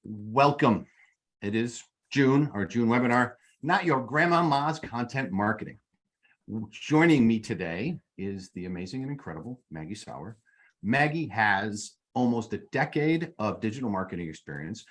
Welcome. It is June, our June webinar, Not Your Grandmama's Content Marketing. Joining me today is the amazing and incredible Maggie Sauer. Maggie has almost a decade of digital marketing experience,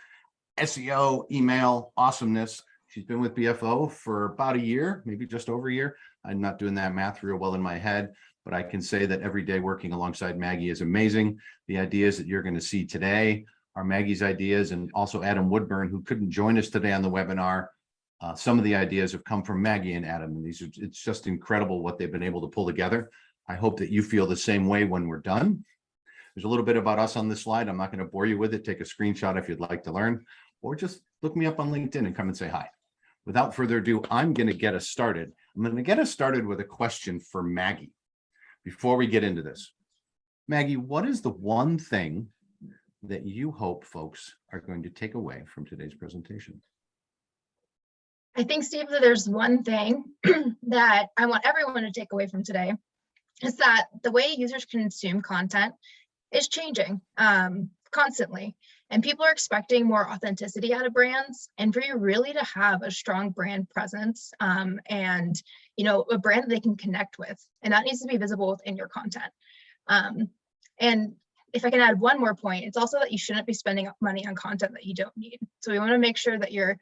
SEO, email, awesomeness. She's been with BFO for about a year, maybe just over a year. I'm not doing that math real well in my head, but I can say that every day working alongside Maggie is amazing. The ideas that you're going to see today are Maggie's ideas, and also Adam Woodburn, who couldn't join us today on the webinar. Some of the ideas have come from Maggie and Adam, and it's just incredible what they've been able to pull together. I hope that you feel the same way when we're done. There's a little bit about us on this slide. I'm not going to bore you with it. Take a screenshot if you'd like to learn, or just look me up on LinkedIn and come and say hi. Without further ado, I'm going to get us started. I'm going to get us started with a question for Maggie before we get into this. Maggie, what is the one thing that you hope folks are going to take away from today's presentation? I think, Steve, that there's one thing that I want everyone to take away from today, is that the way users consume content is changing constantly, and people are expecting more authenticity out of brands, and for you really to have a strong brand presence and a brand that they can connect with, and that needs to be visible within your content. And if I can add one more point, it's also that you shouldn't be spending money on content that you don't need. So we want to make sure that you're,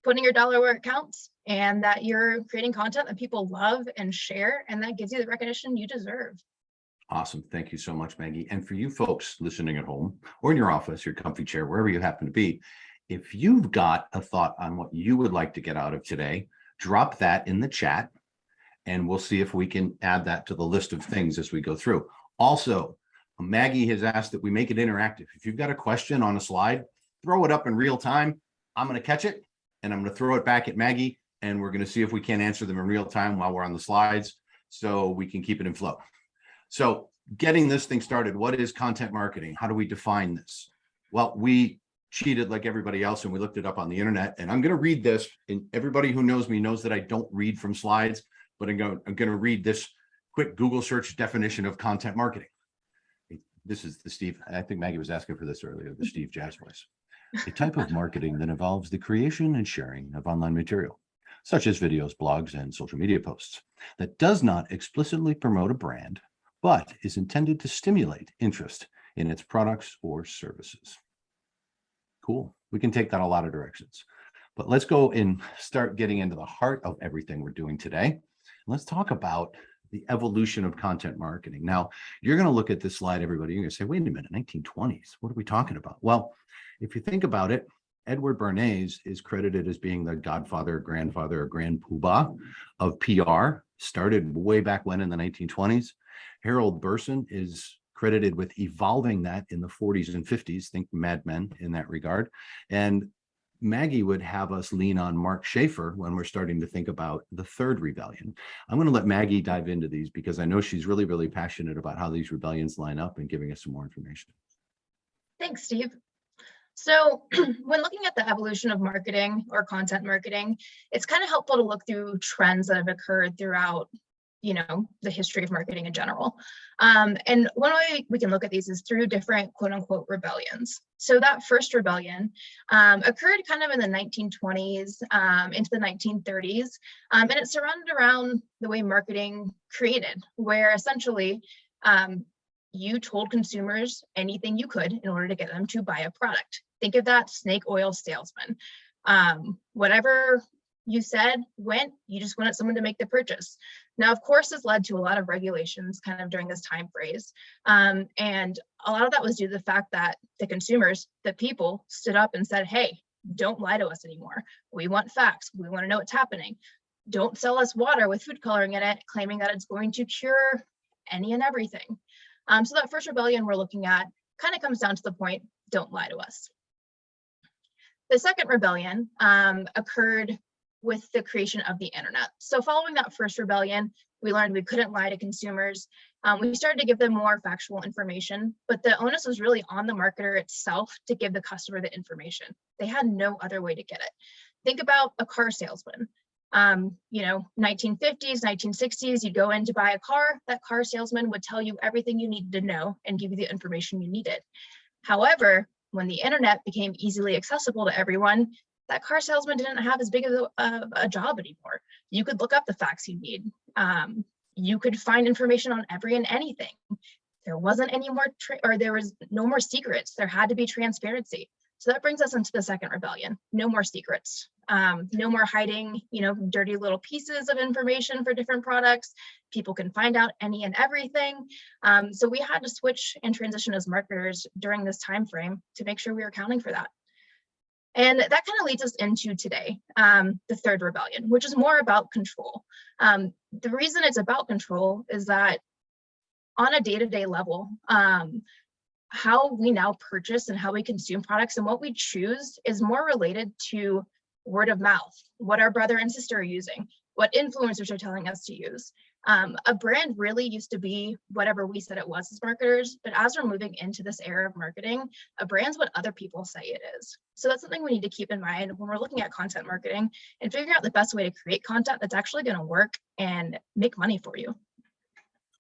putting your dollar where it counts, and that you're creating content that people love and share, and that gives you the recognition you deserve. Awesome. Thank you so much, Maggie. And for you folks listening at home or in your office, your comfy chair, wherever you happen to be, if you've got a thought on what you would like to get out of today, drop that in the chat, and we'll see if we can add that to the list of things as we go through. Also, Maggie has asked that we make it interactive. If you've got a question on a slide, throw it up in real time. I'm going to catch it, and I'm going to throw it back at Maggie, and we're going to see if we can answer them in real time while we're on the slides, so we can keep it in flow. So getting this thing started, what is content marketing? How do we define this? Well, we cheated like everybody else, and we looked it up on the internet, and I'm going to read this, and everybody who knows me knows that I don't read from slides, but I'm going to read this quick Google search definition of content marketing. This is the Steve, I think Maggie was asking for this earlier, the Steve Jazz voice. A type of marketing that involves the creation and sharing of online material, such as videos, blogs, and social media posts, that does not explicitly promote a brand, but is intended to stimulate interest in its products or services. Cool. We can take that a lot of directions. But let's go and start getting into the heart of everything we're doing today. Let's talk about the evolution of content marketing. Now, you're going to look at this slide, everybody, you're going to say, wait a minute, 1920s, what are we talking about? Well, if you think about it, Edward Bernays is credited as being the godfather, grandfather, or grand poobah of PR, started way back when in the 1920s. Harold Burson is credited with evolving that in the 40s and 50s, think Mad Men in that regard. And Maggie would have us lean on Mark Schaefer when we're starting to think about the third rebellion. I'm going to let Maggie dive into these because I know she's really, really passionate about how these rebellions line up and giving us some more information. Thanks, Steve. So when looking at the evolution of marketing or content marketing, it's kind of helpful to look through trends that have occurred throughout the history of marketing in general. And one way we can look at these is through different quote unquote rebellions. So that first rebellion occurred kind of in the 1920s into the 1930s. And it surrounded around the way marketing created, where essentially you told consumers anything you could in order to get them to buy a product. Think of that snake oil salesman. Whatever you said went, you just wanted someone to make the purchase. Now, of course, this led to a lot of regulations kind of during this time phrase. And a lot of that was due to the fact that the consumers, the people stood up and said, hey, don't lie to us anymore. We want facts. We want to know what's happening. Don't sell us water with food coloring in it, claiming that it's going to cure any and everything. So that first rebellion we're looking at kind of comes down to the point, don't lie to us. The second rebellion occurred with the creation of the internet. So following that first rebellion, we learned we couldn't lie to consumers. We started to give them more factual information, but the onus was really on the marketer itself to give the customer the information. They had no other way to get it. Think about a car salesman. 1950s, 1960s, you'd go in to buy a car, that car salesman would tell you everything you needed to know and give you the information you needed. However, when the internet became easily accessible to everyone, that car salesman didn't have as big of a job anymore. You could look up the facts you need. You could find information on every and anything. There wasn't any more, there was no more secrets. There had to be transparency. So that brings us into the second rebellion. No more secrets. No more hiding, dirty little pieces of information for different products. People can find out any and everything. So we had to switch and transition as marketers during this time frame to make sure we were accounting for that. And that kind of leads us into today, the third rebellion, which is more about control. The reason it's about control is that on a day-to-day level, how we now purchase and how we consume products and what we choose is more related to word of mouth, what our brother and sister are using, what influencers are telling us to use. A brand really used to be whatever we said it was as marketers, but as we're moving into this era of marketing, a brand's what other people say it is. So that's something we need to keep in mind when we're looking at content marketing and figuring out the best way to create content that's actually going to work and make money for you.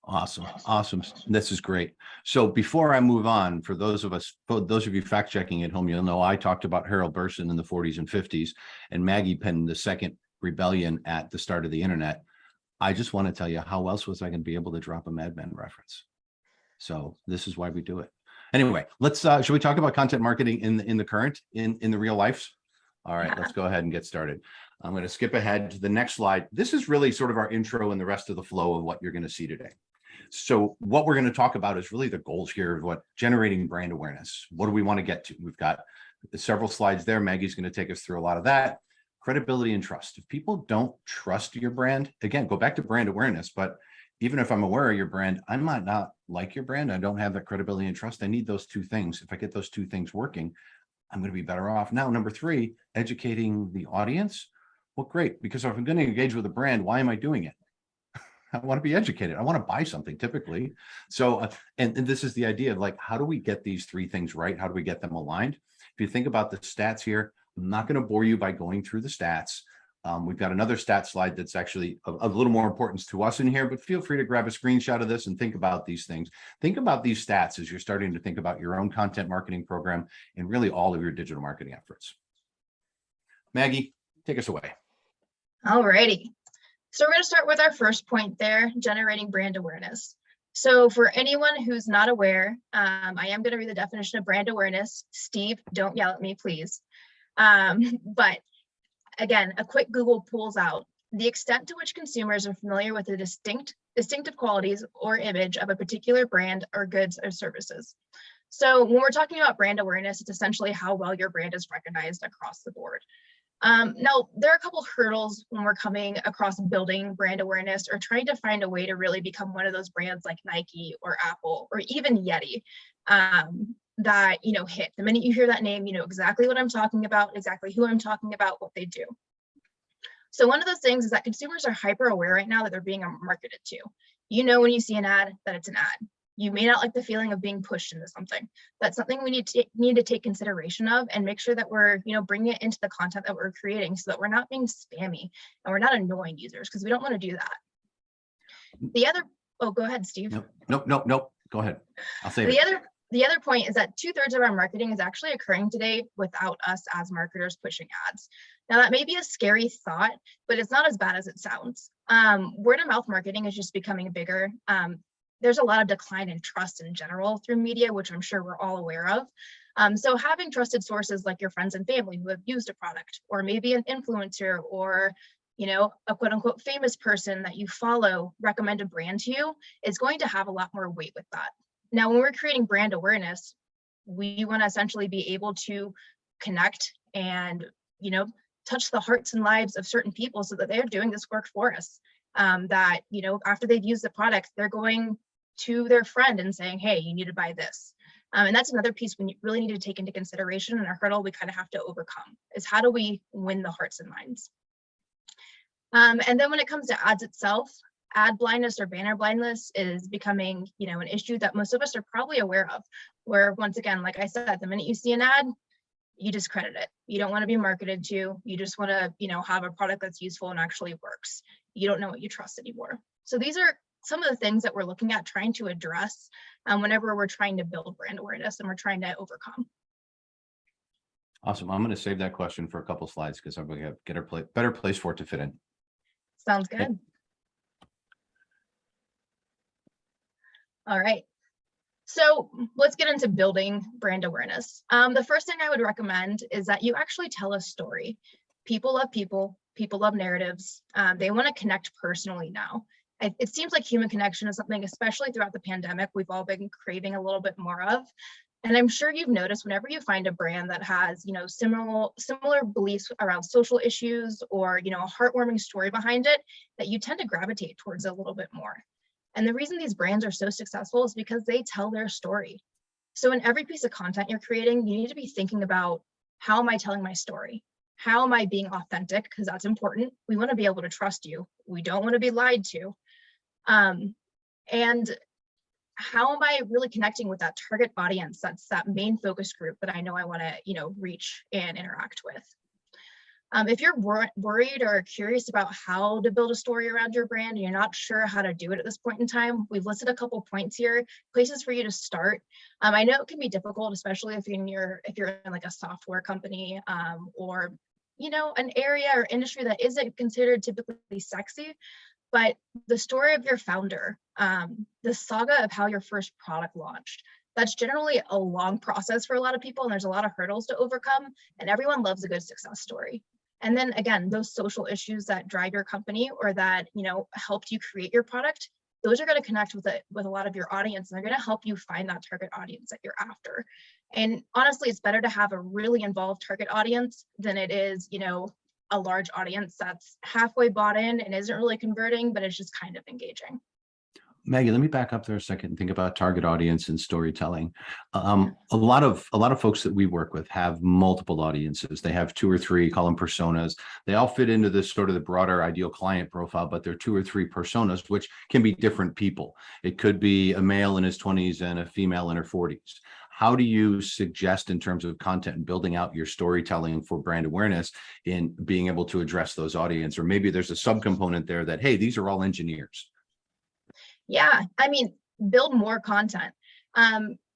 Awesome. Awesome. This is great. So before I move on, for those of you fact checking at home, you'll know I talked about Harold Burson in the 40s and 50s, and Maggie penned the second rebellion at the start of the internet. I just want to tell you, how else was I going to be able to drop a Mad Men reference? So this is why we do it. Anyway, let's should we talk about content marketing in the current, in the real life? All right, let's go ahead and get started. I'm going to skip ahead to the next slide. This is really sort of our intro and the rest of the flow of what you're going to see today. So what we're going to talk about is really the goals here of what generating brand awareness. What do we want to get to? We've got several slides there. Maggie's going to take us through a lot of that. Credibility and trust. If people don't trust your brand, again, go back to brand awareness. But even if I'm aware of your brand, I might not like your brand. I don't have that credibility and trust. I need those two things. If I get those two things working, I'm going to be better off. Now, number three, educating the audience. Well, great, because if I'm going to engage with a brand, why am I doing it? I want to be educated. I want to buy something typically. So, and this is the idea of like, how do we get these three things right? How do we get them aligned? If you think about the stats here, I'm not going to bore you by going through the stats. We've got another stat slide that's actually of a little more importance to us in here, but feel free to grab a screenshot of this and think about these things. Think about these stats as you're starting to think about your own content marketing program and really all of your digital marketing efforts. Maggie, take us away. All righty. So we're going to start with our first point there, generating brand awareness. So for anyone who's not aware, I am going to read the definition of brand awareness. Steve, don't yell at me, please. But again, a quick Google pulls out the extent to which consumers are familiar with the distinctive qualities or image of a particular brand or goods or services. So when we're talking about brand awareness, it's essentially how well your brand is recognized across the board. Now, there are a couple hurdles when we're coming across building brand awareness or trying to find a way to really become one of those brands like Nike or Apple or even Yeti that, hit. The minute you hear that name, you know exactly what I'm talking about, exactly who I'm talking about, what they do. So one of those things is that consumers are hyper aware right now that they're being marketed to. You know when you see an ad that it's an ad. You may not like the feeling of being pushed into something. That's something we need to take consideration of and make sure that we're, bringing it into the content that we're creating so that we're not being spammy and we're not annoying users because we don't want to do that. Go ahead, Steve. Nope. Go ahead. I'll say it. The other point is that 2/3 of our marketing is actually occurring today without us as marketers pushing ads. Now that may be a scary thought, but it's not as bad as it sounds. Word of mouth marketing is just becoming bigger. There's a lot of decline in trust in general through media, which I'm sure we're all aware of. So having trusted sources like your friends and family who have used a product, or maybe an influencer, or a quote unquote famous person that you follow recommend a brand to you is going to have a lot more weight with that. Now, when we're creating brand awareness, we want to essentially be able to connect and, touch the hearts and lives of certain people so that they're doing this work for us. That, after they've used the product, they're going to their friend and saying, hey, you need to buy this. And that's another piece we really need to take into consideration, and a hurdle we kind of have to overcome is how do we win the hearts and minds? And then when it comes to ads itself, ad blindness or banner blindness is becoming, an issue that most of us are probably aware of, where once again, like I said, the minute you see an ad, you discredit it. You don't want to be marketed to. You just want to, have a product that's useful and actually works. You don't know what you trust anymore. So these are some of the things that we're looking at trying to address whenever we're trying to build brand awareness and we're trying to overcome. Awesome. I'm going to save that question for a couple slides because I'm going to get a better place for it to fit in. Sounds good. All right. So let's get into building brand awareness. The first thing I would recommend is that you actually tell a story. People love people. People love narratives. They want to connect personally now. It seems like human connection is something, especially throughout the pandemic, we've all been craving a little bit more of. And I'm sure you've noticed whenever you find a brand that has, similar beliefs around social issues or, a heartwarming story behind it, that you tend to gravitate towards it a little bit more. And the reason these brands are so successful is because they tell their story. So in every piece of content you're creating, you need to be thinking about, how am I telling my story? How am I being authentic? Because that's important. We want to be able to trust you. We don't want to be lied to. And how am I really connecting with that target audience? That's that main focus group that I know I want to, reach and interact with. If you're worried or curious about how to build a story around your brand and you're not sure how to do it at this point in time, we've listed a couple points here, places for you to start. I know it can be difficult, especially if you're in like a software company or an area or industry that isn't considered typically sexy. But the story of your founder, the saga of how your first product launched, that's generally a long process for a lot of people, and there's a lot of hurdles to overcome, and everyone loves a good success story. And then again, those social issues that drive your company or that helped you create your product, those are going to connect with a lot of your audience, and they're going to help you find that target audience that you're after. And honestly, it's better to have a really involved target audience than it is, a large audience that's halfway bought in and isn't really converting, but it's just kind of engaging. Maggie, let me back up there a second and think about target audience and storytelling. A lot of folks that we work with have multiple audiences. They have 2 or 3, call them personas. They all fit into this sort of the broader ideal client profile, but they're 2 or 3 personas, which can be different people. It could be a male in his 20s and a female in her 40s. How do you suggest in terms of content and building out your storytelling for brand awareness in being able to address those audience? Or maybe there's a subcomponent there that, hey, these are all engineers. Yeah, build more content.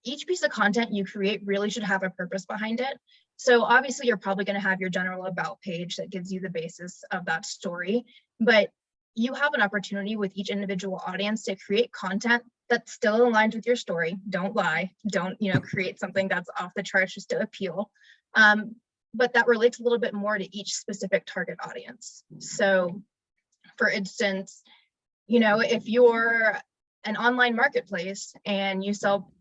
Each piece of content you create really should have a purpose behind it. So obviously you're probably going to have your general about page that gives you the basis of that story, but you have an opportunity with each individual audience to create content that still aligns with your story. Don't lie. Don't, create something that's off the charts just to appeal. But that relates a little bit more to each specific target audience. So for instance, if you're an online marketplace and you sell,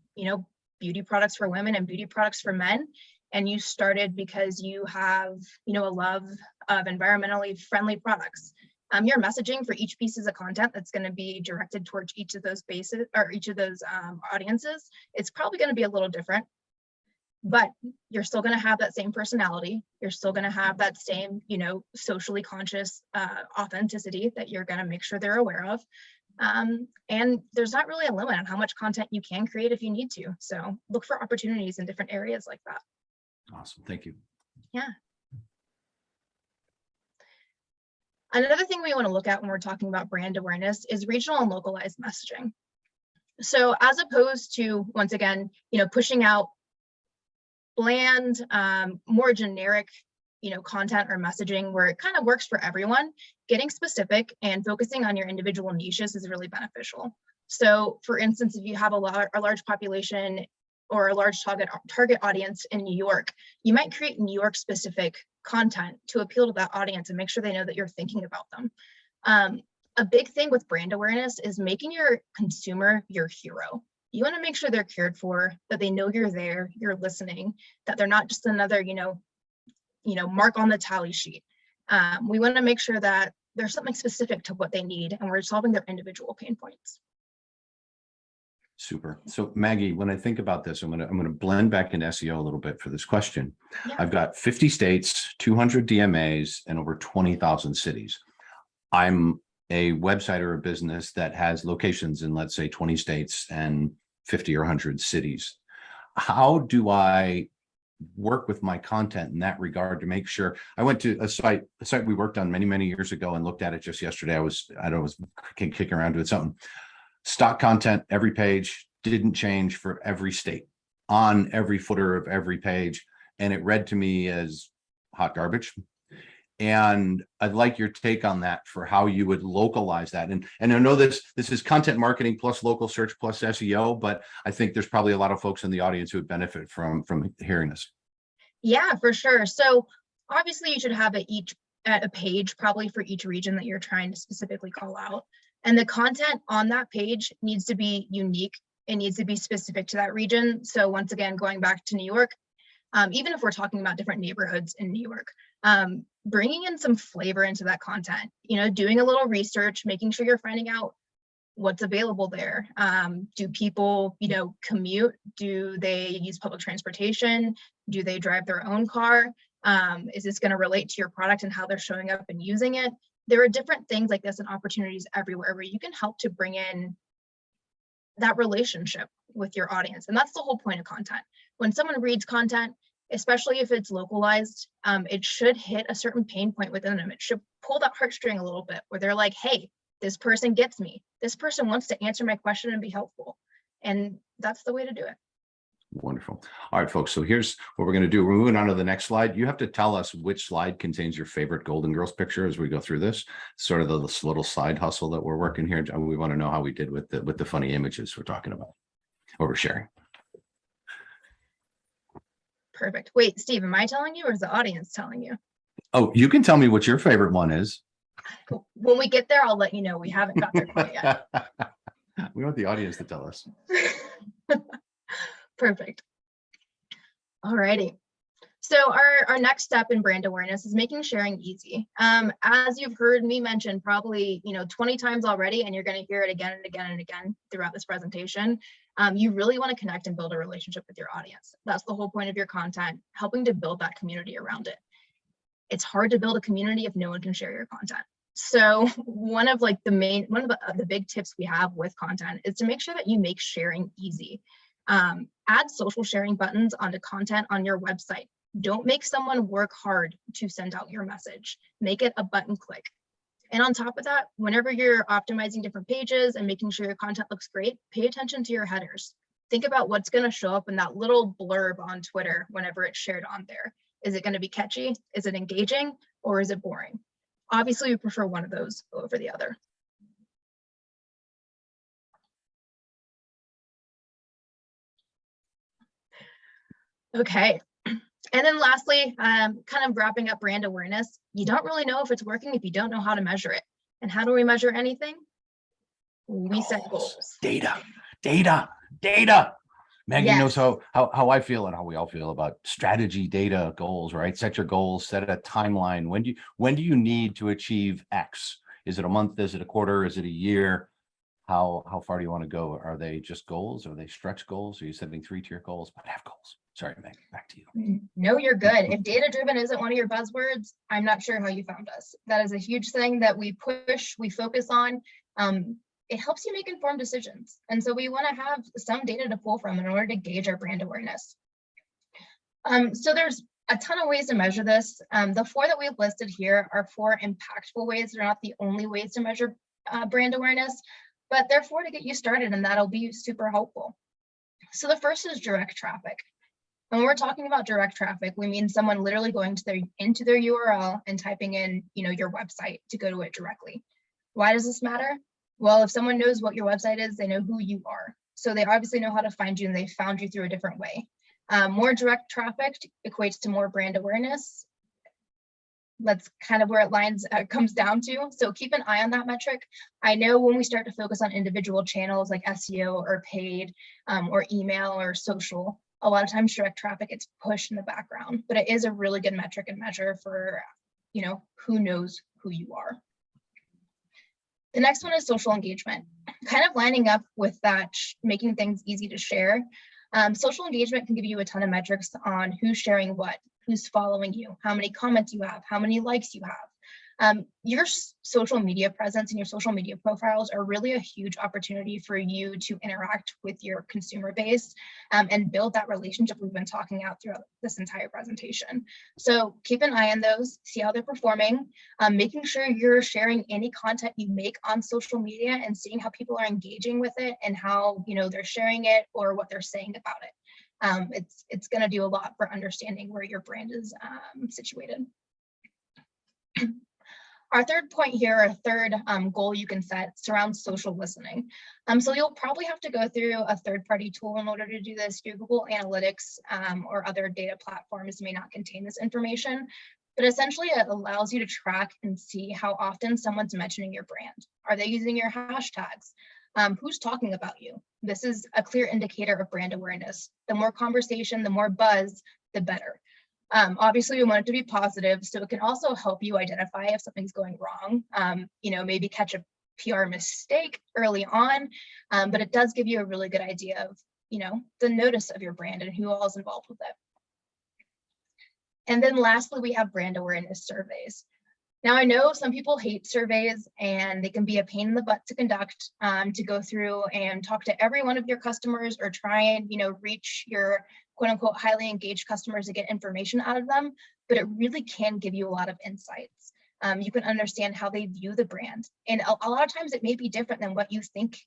beauty products for women and beauty products for men, and you started because you have, a love of environmentally friendly products, your messaging for each piece of content that's going to be directed towards each of those bases or each of those audiences, it's probably going to be a little different. But you're still going to have that same personality. You're still going to have that same, socially conscious authenticity that you're going to make sure they're aware of. And there's not really a limit on how much content you can create if you need to. So look for opportunities in different areas like that. Awesome. Thank you. Yeah. Another thing we want to look at when we're talking about brand awareness is regional and localized messaging. So as opposed to, once again, pushing out bland, more generic, content or messaging where it kind of works for everyone, getting specific and focusing on your individual niches is really beneficial. So for instance, if you have a large population or a large target audience in New York, you might create New York specific content to appeal to that audience and make sure they know that you're thinking about them. A big thing with brand awareness is making your consumer your hero. You want to make sure they're cared for, that they know you're there, you're listening, that they're not just another, mark on the tally sheet. We want to make sure that there's something specific to what they need and we're solving their individual pain points. Super. So Maggie, when I think about this, I'm going to blend back into SEO a little bit for this question. Yeah. I've got 50 states, 200 DMAs, and over 20,000 cities. I'm a website or a business that has locations in, let's say, 20 states and 50 or 100 cities. How do I work with my content in that regard to make sure? I went to a site we worked on many years ago and looked at it just yesterday. I was kicking around doing something. Stock content, every page, didn't change for every state, on every footer of every page. and it read to me as hot garbage. And I'd like your take on that for how you would localize that. And I know this is content marketing plus local search plus SEO, but I think there's probably a lot of folks in the audience who would benefit from hearing this. Yeah, for sure. So obviously you should have a page probably for each region that you're trying to specifically call out. And the content on that page needs to be unique. It needs to be specific to that region. So once again, going back to New York, even if we're talking about different neighborhoods in New York, bringing in some flavor into that content, doing a little research, making sure you're finding out what's available there. Do people, commute? Do they use public transportation? Do they drive their own car? Is this going to relate to your product and how they're showing up and using it? There are different things like this and opportunities everywhere where you can help to bring in that relationship with your audience. And that's the whole point of content. When someone reads content, especially if it's localized, it should hit a certain pain point within them. It should pull that heartstring a little bit where they're like, hey, this person gets me. This person wants to answer my question and be helpful. And that's the way to do it. Wonderful. All right, folks. So here's what we're going to do. We're moving on to the next slide. You have to tell us which slide contains your favorite Golden Girls picture as we go through this. Sort of this little side hustle that we're working here. We want to know how we did with the funny images we're talking about or we're sharing. Perfect. Wait, Steve, am I telling you or is the audience telling you? Oh, you can tell me what your favorite one is. When we get there, I'll let you know. We haven't got there quite yet. We want the audience to tell us. Perfect. All righty. So our next step in brand awareness is making sharing easy. As you've heard me mention probably 20 times already, and you're going to hear it again and again and again throughout this presentation, you really want to connect and build a relationship with your audience. That's the whole point of your content, helping to build that community around it. It's hard to build a community if no one can share your content. So one of the big tips we have with content is to make sure that you make sharing easy. Add social sharing buttons onto content on your website. Don't make someone work hard to send out your message. Make it a button click. And on top of that, whenever you're optimizing different pages and making sure your content looks great, pay attention to your headers. Think about what's going to show up in that little blurb on Twitter whenever it's shared on there. Is it going to be catchy? Is it engaging? Or is it boring? Obviously, we prefer one of those over the other. Okay. And then lastly, kind of wrapping up brand awareness, you don't really know if it's working if you don't know how to measure it. And how do we measure anything? We set goals. Data. Maggie knows how I feel and how we all feel about strategy, data, goals, right? Set your goals, set a timeline. When do you need to achieve X? Is it a month? Is it a quarter? Is it a year? How far do you want to go? Are they just goals? Are they stretch goals? Are you setting 3-tier goals? But have goals. Sorry, Maggie, back to you. No, you're good. If data-driven isn't one of your buzzwords, I'm not sure how you found us. That is a huge thing that we push, we focus on. It helps you make informed decisions. And so we want to have some data to pull from in order to gauge our brand awareness. So there's a ton of ways to measure this. The 4 that we've listed here are 4 impactful ways. They're not the only ways to measure brand awareness, but they're 4 to get you started, and that'll be super helpful. So the first is direct traffic. When we're talking about direct traffic, we mean someone literally going into their URL and typing in, your website to go to it directly. Why does this matter? Well, if someone knows what your website is, they know who you are. So they obviously know how to find you, and they found you through a different way. More direct traffic equates to more brand awareness. That's kind of where it comes down to. So keep an eye on that metric. I know when we start to focus on individual channels like SEO or paid or email or social, a lot of times direct traffic gets pushed in the background, but it is a really good metric and measure for, who knows who you are. The next one is social engagement, kind of lining up with that, making things easy to share. Social engagement can give you a ton of metrics on who's sharing what, who's following you, how many comments you have, how many likes you have. Your social media presence and your social media profiles are really a huge opportunity for you to interact with your consumer base and build that relationship we've been talking out throughout this entire presentation. So keep an eye on those, see how they're performing, making sure you're sharing any content you make on social media and seeing how people are engaging with it and how they're sharing it or what they're saying about it. It's going to do a lot for understanding where your brand is situated. Our third point here, our third goal you can set surrounds social listening. So you'll probably have to go through a third-party tool in order to do this. Your Google Analytics or other data platforms may not contain this information, but essentially it allows you to track and see how often someone's mentioning your brand. Are they using your hashtags? Who's talking about you? This is a clear indicator of brand awareness. The more conversation, the more buzz, the better. Obviously, we want it to be positive, so it can also help you identify if something's going wrong. Maybe catch a PR mistake early on, but it does give you a really good idea of, the notice of your brand and who all is involved with it. And then lastly, we have brand awareness surveys. Now, I know some people hate surveys and they can be a pain in the butt to conduct, to go through and talk to every one of your customers or try and, reach your quote unquote highly engaged customers to get information out of them, but it really can give you a lot of insights. You can understand how they view the brand. And a lot of times it may be different than what you think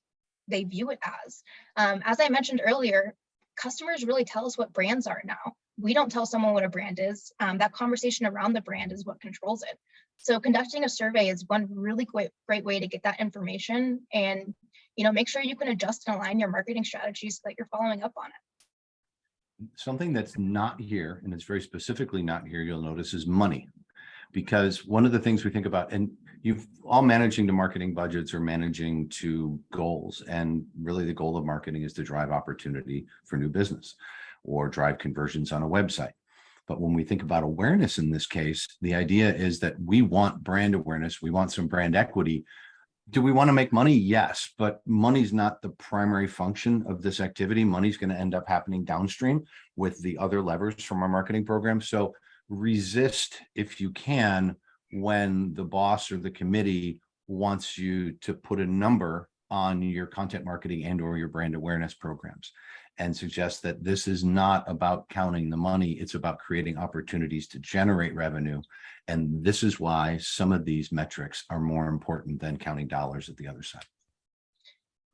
they view it as. As I mentioned earlier, customers really tell us what brands are now. We don't tell someone what a brand is. That conversation around the brand is what controls it. So conducting a survey is one really great way to get that information and, make sure you can adjust and align your marketing strategies so that you're following up on it. Something that's not here, and it's very specifically not here, you'll notice, is money. Because one of the things we think about, and you've all managing to marketing budgets or managing to goals, and really the goal of marketing is to drive opportunity for new business or drive conversions on a website. But when we think about awareness in this case, the idea is that we want brand awareness, we want some brand equity. Do we want to make money? Yes, but money's not the primary function of this activity. Money's going to end up happening downstream with the other levers from our marketing program. So resist, if you can, when the boss or the committee wants you to put a number on your content marketing and or your brand awareness programs, and suggest that this is not about counting the money. It's about creating opportunities to generate revenue. And this is why some of these metrics are more important than counting dollars at the other side.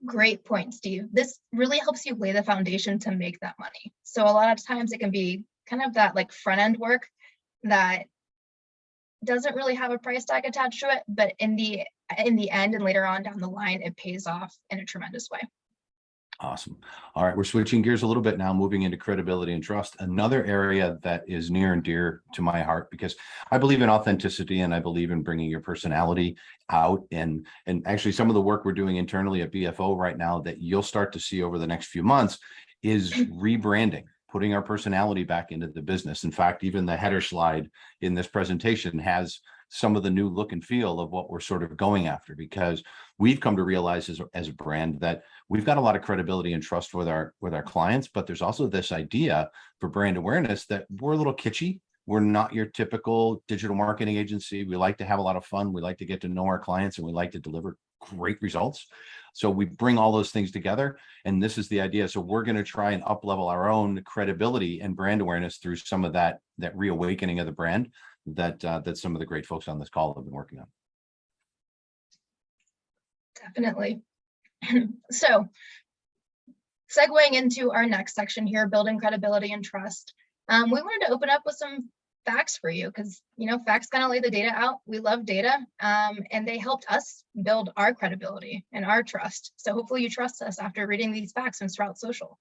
Great point, Steve. This really helps you lay the foundation to make that money. So a lot of times it can be kind of that like front end work that doesn't really have a price tag attached to it, but in the end and later on down the line, it pays off in a tremendous way. Awesome. All right, we're switching gears a little bit now, moving into credibility and trust, another area that is near and dear to my heart, because I believe in authenticity and I believe in bringing your personality out. And actually some of the work we're doing internally at BFO right now that you'll start to see over the next few months is rebranding, putting our personality back into the business. In fact, even the header slide in this presentation has some of the new look and feel of what we're sort of going after, because we've come to realize as a brand that we've got a lot of credibility and trust with our clients, but there's also this idea for brand awareness that we're a little kitschy. We're not your typical digital marketing agency. We like to have a lot of fun. We like to get to know our clients and we like to deliver great results. So we bring all those things together, and this is the idea. So we're going to try and up-level our own credibility and brand awareness through some of that reawakening of the brand that some of the great folks on this call have been working on. Definitely. So segueing into our next section here, building credibility and trust, we wanted to open up with some facts for you because, facts kind of lay the data out. We love data, and they helped us build our credibility and our trust. So hopefully you trust us after reading these facts from Sprout Social.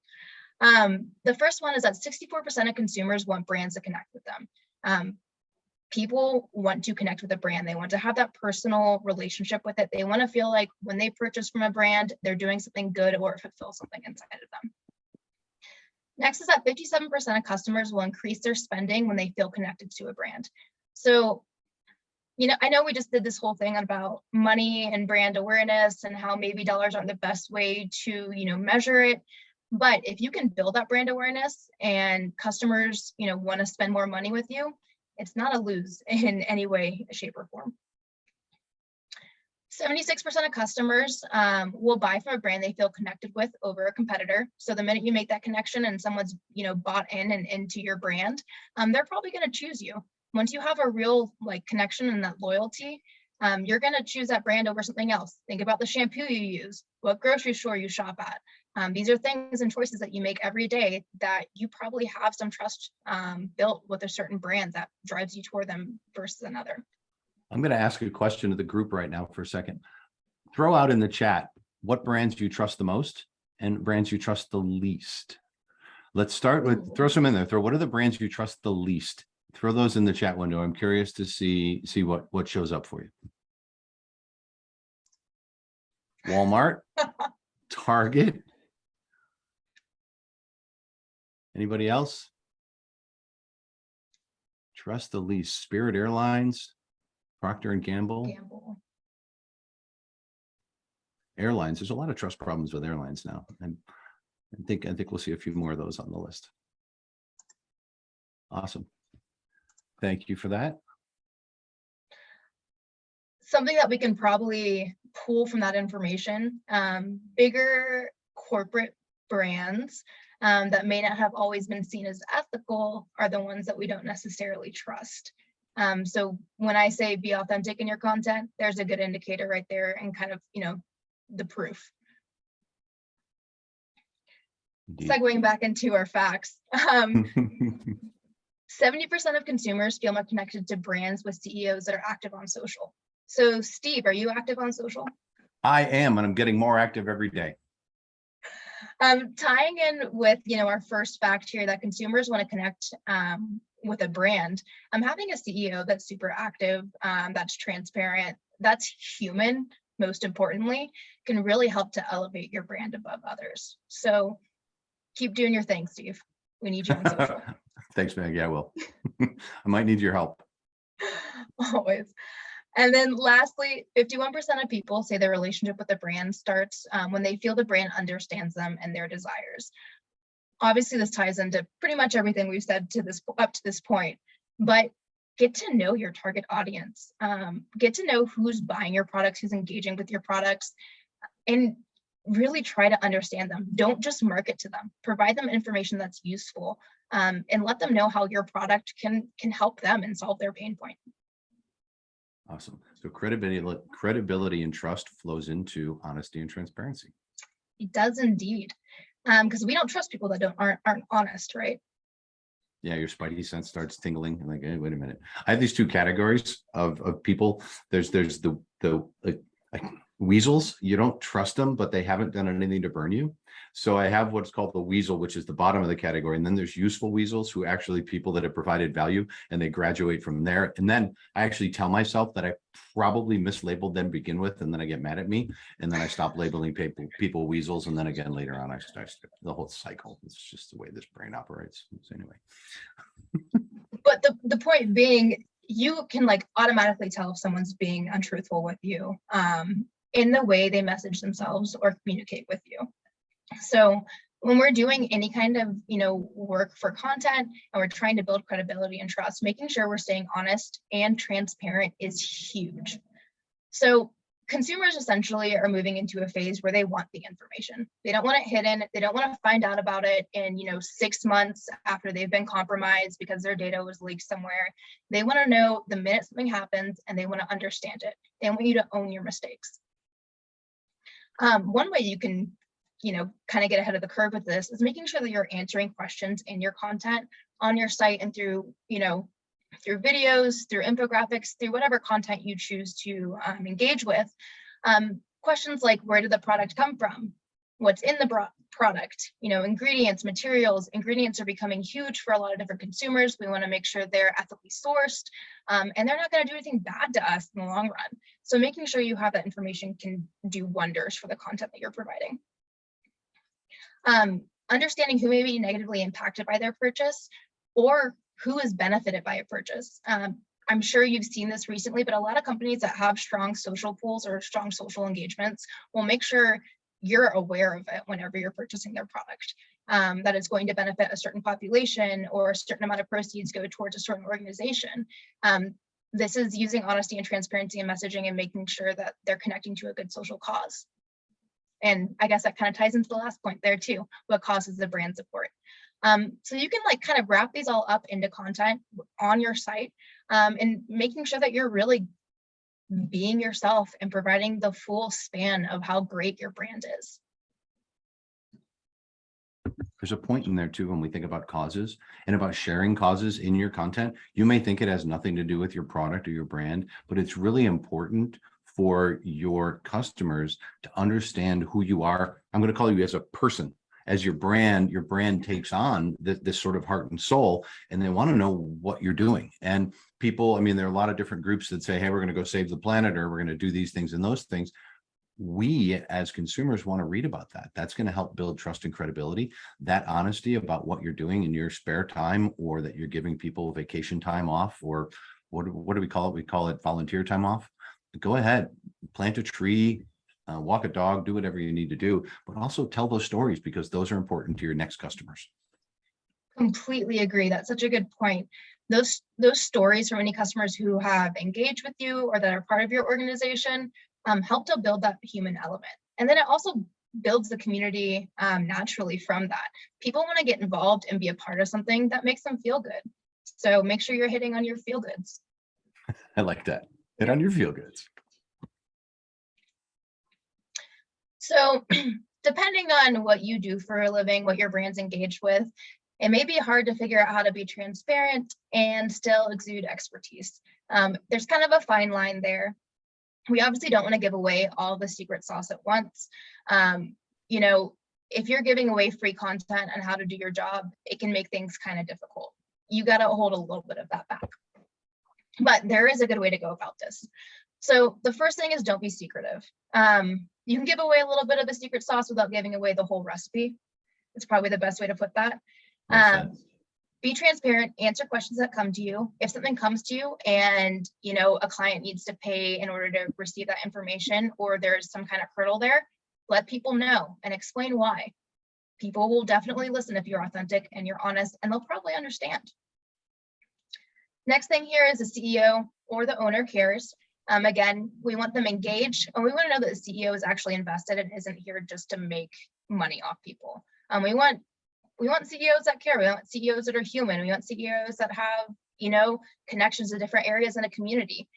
The first one is that 64% of consumers want brands to connect with them. People want to connect with a brand. They want to have that personal relationship with it. They want to feel like when they purchase from a brand, they're doing something good or fulfill something inside of them. Next is that 57% of customers will increase their spending when they feel connected to a brand. So, I know we just did this whole thing about money and brand awareness and how maybe dollars aren't the best way to, measure it. But if you can build that brand awareness and customers, want to spend more money with you, it's not a lose in any way, shape, or form. 76% of customers will buy from a brand they feel connected with over a competitor. So the minute you make that connection and someone's, bought in and into your brand, they're probably going to choose you. Once you have a real connection and that loyalty, you're going to choose that brand over something else. Think about the shampoo you use, what grocery store you shop at, These are things and choices that you make every day that you probably have some trust built with a certain brand that drives you toward them versus another. I'm going to ask a question to the group right now for a second. Throw out in the chat what brands you trust the most and brands you trust the least. Let's start with, throw some in there. What are the brands you trust the least? Throw those in the chat window. I'm curious to see what shows up for you. Walmart, Target. Anybody else? Trust the least. Spirit Airlines, Procter and Gamble. Airlines. There's a lot of trust problems with airlines now, and I think we'll see a few more of those on the list. Awesome. Thank you for that. Something that we can probably pull from that information, bigger corporate brands that may not have always been seen as ethical are the ones that we don't necessarily trust. So when I say be authentic in your content, there's a good indicator right there and kind of, the proof. Indeed. Segueing back into our facts, 70% of consumers feel more connected to brands with CEOs that are active on social. So Steve, are you active on social? I am, and I'm getting more active every day. Tying in with, our first fact here that consumers want to connect with a brand, having a CEO that's super active, that's transparent, that's human, most importantly, can really help to elevate your brand above others. So keep doing your thing, Steve. We need you on social. Thanks, Maggie. I will. I might need your help. Always. And then lastly, 51% of people say their relationship with the brand starts when they feel the brand understands them and their desires. Obviously, this ties into pretty much everything we've said up to this point, but get to know your target audience. Get to know who's buying your products, who's engaging with your products, and really try to understand them. Don't just market to them. Provide them information that's useful, and let them know how your product can help them and solve their pain point. Awesome. So credibility and trust flows into honesty and transparency. It does indeed, because we don't trust people that aren't honest, right? Yeah, your spidey sense starts tingling and like, hey, wait a minute. I have these two categories of people. There's the weasels. You don't trust them, but they haven't done anything to burn you. So I have what's called the weasel, which is the bottom of the category. And then there's useful weasels, who actually people that have provided value, and they graduate from there. And then I actually tell myself that I probably mislabeled them to begin with, and then I get mad at me, and then I stop labeling people weasels, and then again later on I start the whole cycle. It's just the way this brain operates. So anyway. But the point being, you can automatically tell if someone's being untruthful with you in the way they message themselves or communicate with you. So when we're doing any kind of work for content and we're trying to build credibility and trust, making sure we're staying honest and transparent is huge. So consumers essentially are moving into a phase where they want the information. They don't want it hidden. They don't want to find out about it in 6 months after they've been compromised because their data was leaked somewhere. They want to know the minute something happens, and they want to understand it. They want you to own your mistakes. One way you can kind of get ahead of the curve with this is making sure that you're answering questions in your content on your site and through through videos, through infographics, through whatever content you choose to engage with. Questions like, where did the product come from? What's in the product? Ingredients, materials. Ingredients are becoming huge for a lot of different consumers. We want to make sure they're ethically sourced, and they're not going to do anything bad to us in the long run. So making sure you have that information can do wonders for the content that you're providing. Understanding who may be negatively impacted by their purchase or who is benefited by a purchase. I'm sure you've seen this recently, but a lot of companies that have strong social pools or strong social engagements will make sure you're aware of it whenever you're purchasing their product, that it's going to benefit a certain population or a certain amount of proceeds go towards a certain organization. This is using honesty and transparency in messaging and making sure that they're connecting to a good social cause. And I guess that kind of ties into the last point there too, what causes the brand support. So you can kind of wrap these all up into content on your site, and making sure that you're really being yourself and providing the full span of how great your brand is. There's a point in there too, when we think about causes and about sharing causes in your content. You may think it has nothing to do with your product or your brand, but it's really important for your customers to understand who you are. I'm going to call you as a person. As your brand takes on this sort of heart and soul, and they want to know what you're doing. And people, I mean, there are a lot of different groups that say, hey, we're going to go save the planet, or we're going to do these things and those things. We as consumers want to read about that. That's going to help build trust and credibility. That honesty about what you're doing in your spare time, or that you're giving people vacation time off, or what do we call it? We call it volunteer time off. Go ahead, plant a tree, walk a dog, do whatever you need to do, but also tell those stories, because those are important to your next customers. Completely agree. That's such a good point. Those stories from any customers who have engaged with you or that are part of your organization help to build that human element. And then it also builds the community naturally from that. People want to get involved and be a part of something that makes them feel good. So make sure you're hitting on your feel goods. I like that. Hit on your feel goods. So depending on what you do for a living, what your brand's engaged with, it may be hard to figure out how to be transparent and still exude expertise. There's kind of a fine line there. We obviously don't want to give away all the secret sauce at once. You know, if you're giving away free content on how to do your job, it can make things kind of difficult. You got to hold a little bit of that back. But there is a good way to go about this. So the first thing is, don't be secretive. You can give away a little bit of the secret sauce without giving away the whole recipe. It's probably the best way to put that. Be transparent, answer questions that come to you. If something comes to you and, you know, a client needs to pay in order to receive that information, or there's some kind of hurdle there, let people know and explain why. People will definitely listen if you're authentic and you're honest, and they'll probably understand. Next thing here is the CEO or the owner cares. Again, we want them engaged, and we want to know that the CEO is actually invested and isn't here just to make money off people. We want CEOs that care. We want CEOs that are human. We want CEOs that have, you know, connections to different areas in a community.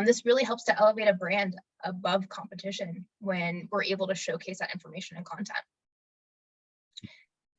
This really helps to elevate a brand above competition when we're able to showcase that information and content.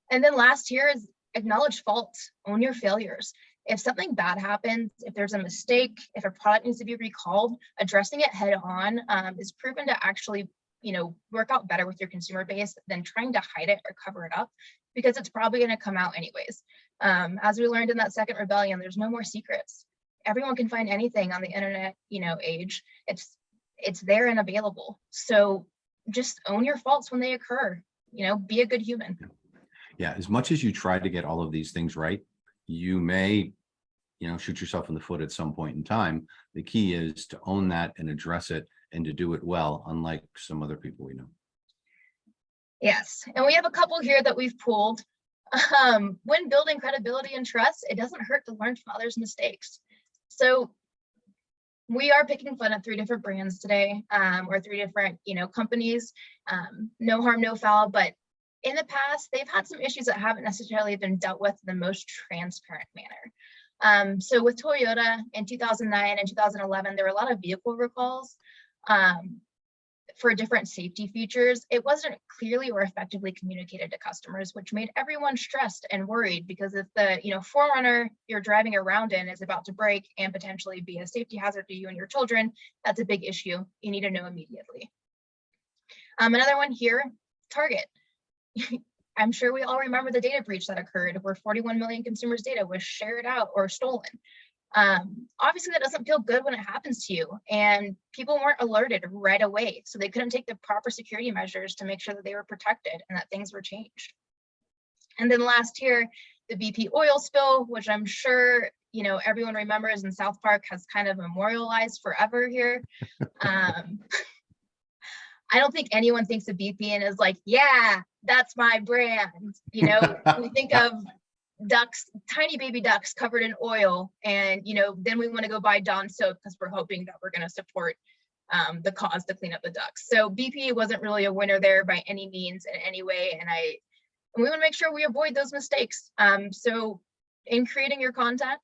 And then last here is acknowledge faults, own your failures. If something bad happens, if there's a mistake, if a product needs to be recalled, addressing it head on is proven to actually, you know, work out better with your consumer base than trying to hide it or cover it up, because it's probably going to come out anyways. As we learned in that second rebellion, there's no more secrets. Everyone can find anything on the internet, you know, age. It's there and available. So just own your faults when they occur. You know, be a good human. Yeah, as much as you try to get all of these things right, you may, you know, shoot yourself in the foot at some point in time. The key is to own that and address it, and to do it well, unlike some other people we know. Yes, and we have a couple here that we've pulled. When building credibility and trust, it doesn't hurt to learn from others' mistakes. So we are picking fun at 3 different brands today, or 3 different, you know, companies. No harm, no foul, but in the past, they've had some issues that haven't necessarily been dealt with in the most transparent manner. So with Toyota in 2009 and 2011, there were a lot of vehicle recalls for different safety features. It wasn't clearly or effectively communicated to customers, which made everyone stressed and worried, because if the, you know, 4Runner you're driving around in is about to break and potentially be a safety hazard to you and your children, that's a big issue. You need to know immediately. Another one here, Target. I'm sure we all remember the data breach that occurred, where 41 million consumers' data was shared out or stolen. Obviously, that doesn't feel good when it happens to you, and people weren't alerted right away, so they couldn't take the proper security measures to make sure that they were protected and that things were changed. And then last here, the BP oil spill, which I'm sure, you know, everyone remembers, and South Park has kind of memorialized forever here. I don't think anyone thinks of BP and is like, yeah, that's my brand. You know, we think of ducks, tiny baby ducks covered in oil, and, you know, then we want to go buy Dawn soap because we're hoping that we're going to support the cause to clean up the ducks. So BP wasn't really a winner there by any means in any way, and we want to make sure we avoid those mistakes. So in creating your content,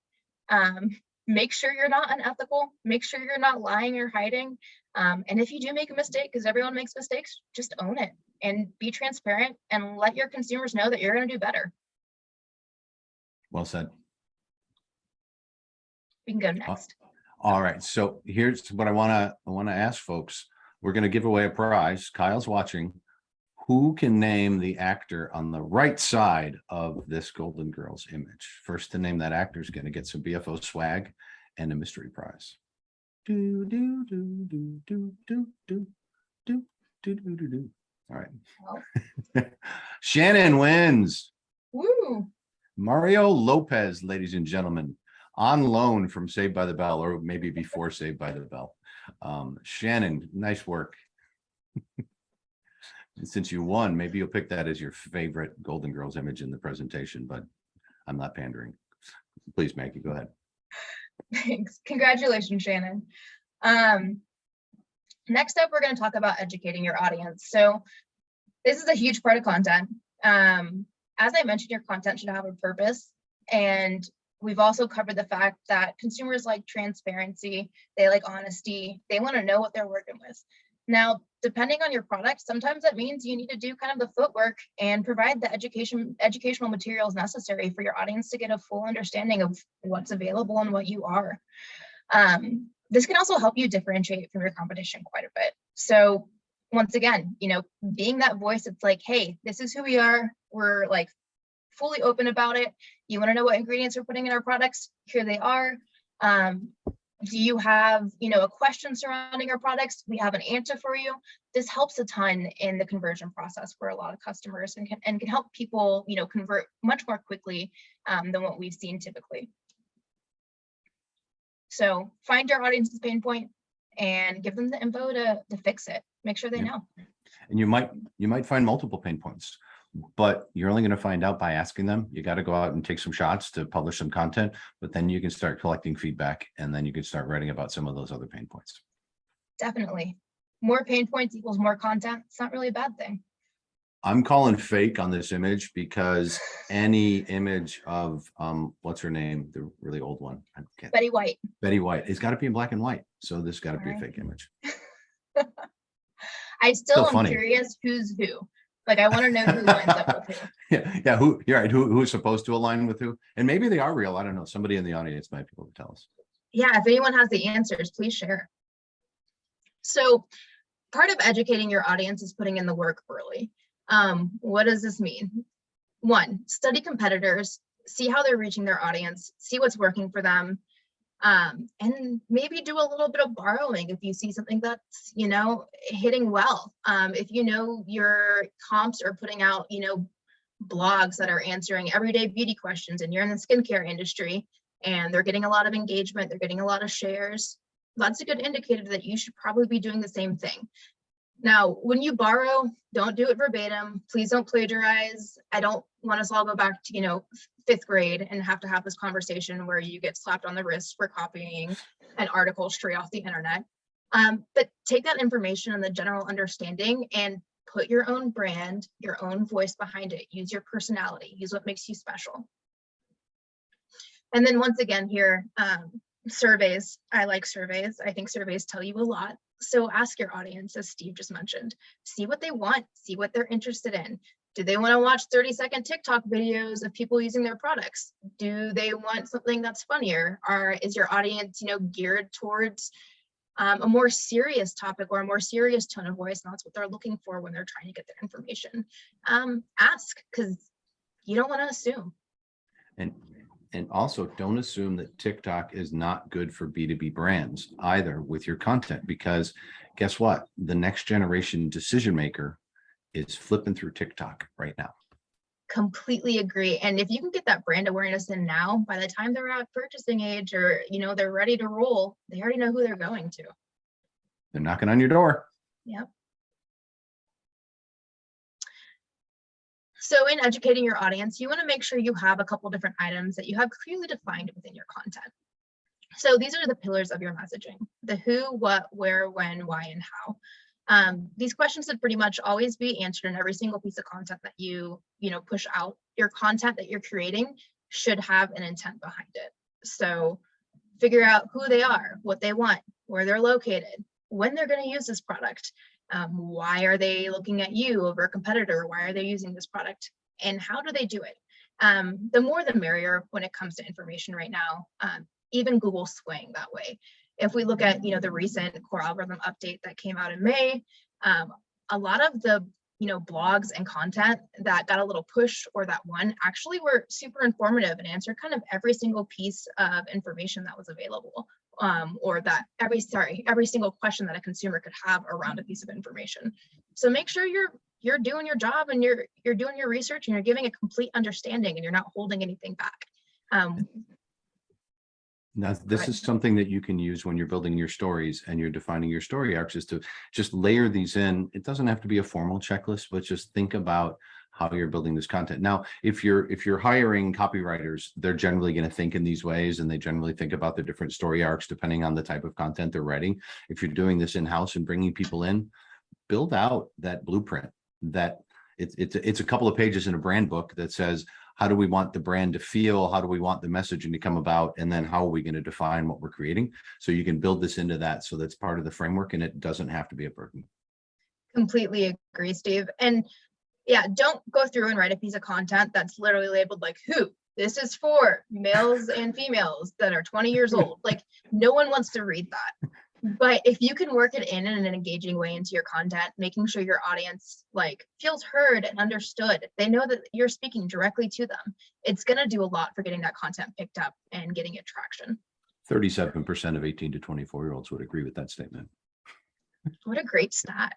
make sure you're not unethical, make sure you're not lying or hiding. And if you do make a mistake, because everyone makes mistakes, just own it and be transparent and let your consumers know that you're going to do better. Well said. We can go next. All right. So here's what I want to ask folks. We're going to give away a prize. Kyle's watching. Who can name the actor on the right side of this Golden Girls image? First to name that actor is going to get some BFO swag and a mystery prize. Do, do, do, do, do, do, do, do, do, do, do, do. All right. Shannon wins. Woo! Mario Lopez, ladies and gentlemen, on loan from Saved by the Bell, or maybe before Saved by the Bell. Shannon, nice work. Since you won, maybe you'll pick that as your favorite Golden Girls image in the presentation, but I'm not pandering. Please, Maggie, go ahead. Thanks. Congratulations, Shannon. Next up, we're going to talk about educating your audience. So this is a huge part of content. As I mentioned, your content should have a purpose. And we've also covered the fact that consumers like transparency, they like honesty, they want to know what they're working with. Now, depending on your product, sometimes that means you need to do kind of the footwork and provide the educational materials necessary for your audience to get a full understanding of what's available and what you are. This can also help you differentiate from your competition quite a bit. So once again, being that voice, it's like, hey, this is who we are. We're like fully open about it. You want to know what ingredients we're putting in our products? Here they are. Do you have, a question surrounding our products? We have an answer for you. This helps a ton in the conversion process for a lot of customers and can help people, convert much more quickly than what we've seen typically. So find your audience's pain point and give them the info to fix it. Make sure they know. And you might find multiple pain points, but you're only going to find out by asking them. You got to go out and take some shots to publish some content, but then you can start collecting feedback and then you can start writing about some of those other pain points. Definitely. More pain points equals more content. It's not really a bad thing. I'm calling fake on this image because any image of what's her name, the really old one, Betty White. Betty White, it's got to be in black and white. So this got to be a fake image. I still am curious who's who. Like, I want to know who lines up with who. Yeah. Who? You're right. Who is supposed to align with who? And maybe they are real. I don't know. Somebody in the audience might be able to tell us. Yeah. If anyone has the answers, please share. So, part of educating your audience is putting in the work early. What does this mean? 1, study competitors, see how they're reaching their audience, see what's working for them, and maybe do a little bit of borrowing if you see something that's, hitting well. If your comps are putting out, blogs that are answering everyday beauty questions and you're in the skincare industry and they're getting a lot of engagement, they're getting a lot of shares, that's a good indicator that you should probably be doing the same thing. Now, when you borrow, don't do it verbatim. Please don't plagiarize. I don't want us all go back to, 5th grade and have to have this conversation where you get slapped on the wrist for copying an article straight off the internet. But take that information and the general understanding and put your own brand, your own voice behind it. Use your personality. Use what makes you special. And then once again here, surveys. I like surveys. I think surveys tell you a lot. So ask your audience, as Steve just mentioned, see what they want, see what they're interested in. Do they want to watch 30-second TikTok videos of people using their products? Do they want something that's funnier? Or is your audience, geared towards a more serious topic or a more serious tone of voice? And that's what they're looking for when they're trying to get their information. Ask, because you don't want to assume. And also don't assume that TikTok is not good for B2B brands either with your content, because guess what? The next generation decision maker is flipping through TikTok right now. Completely agree. And if you can get that brand awareness in now, by the time they're at purchasing age or, they're ready to roll, they already know who they're going to. They're knocking on your door. Yep. So in educating your audience, you want to make sure you have a couple different items that you have clearly defined within your content. So these are the pillars of your messaging: the who, what, where, when, why, and how. These questions should pretty much always be answered in every single piece of content that you push out. Your content that you're creating should have an intent behind it. So figure out who they are, what they want, where they're located, when they're going to use this product, why are they looking at you over a competitor, why are they using this product, and how do they do it. The more the merrier when it comes to information right now. Even Google's swaying that way. If we look at, the recent core algorithm update that came out in May, a lot of the blogs and content that got a little push or that won actually were super informative and answered kind of every single piece of information that was available, or that every single question that a consumer could have around a piece of information. So make sure you're doing your job and you're doing your research and you're giving a complete understanding and you're not holding anything back. Now, this is something that you can use when you're building your stories and you're defining your story arcs, is to just layer these in. It doesn't have to be a formal checklist, but just think about how you're building this content. Now, if you're hiring copywriters, they're generally going to think in these ways, and they generally think about the different story arcs depending on the type of content they're writing. If you're doing this in-house and bringing people in, build out that blueprint. That it's a couple of pages in a brand book that says, how do we want the brand to feel? How do we want the messaging to come about? And then how are we going to define what we're creating? So you can build this into that. So that's part of the framework, and it doesn't have to be a burden. Completely agree, Steve. And yeah, don't go through and write a piece of content that's literally labeled like who. This is for males and females that are 20 years old. Like, no one wants to read that. But if you can work it in an engaging way into your content, making sure your audience feels heard and understood, they know that you're speaking directly to them, it's going to do a lot for getting that content picked up and getting it traction. 37% of 18 to 24-year-olds would agree with that statement. What a great stat.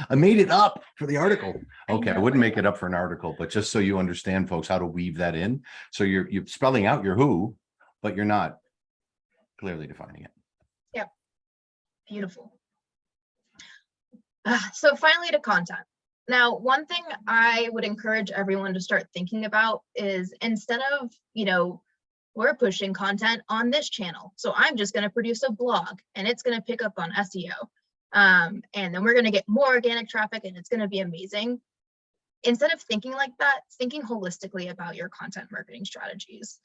I made it up for the article. Okay, I wouldn't make it up for an article, but just so you understand, folks, how to weave that in. So you're spelling out your who, but you're not clearly defining it. Yeah, beautiful. So finally, to content. Now, one thing I would encourage everyone to start thinking about is, instead of, we're pushing content on this channel, so I'm just going to produce a blog and it's going to pick up on SEO. And then we're going to get more organic traffic and it's going to be amazing. Instead of thinking like that, thinking holistically about your content marketing strategies.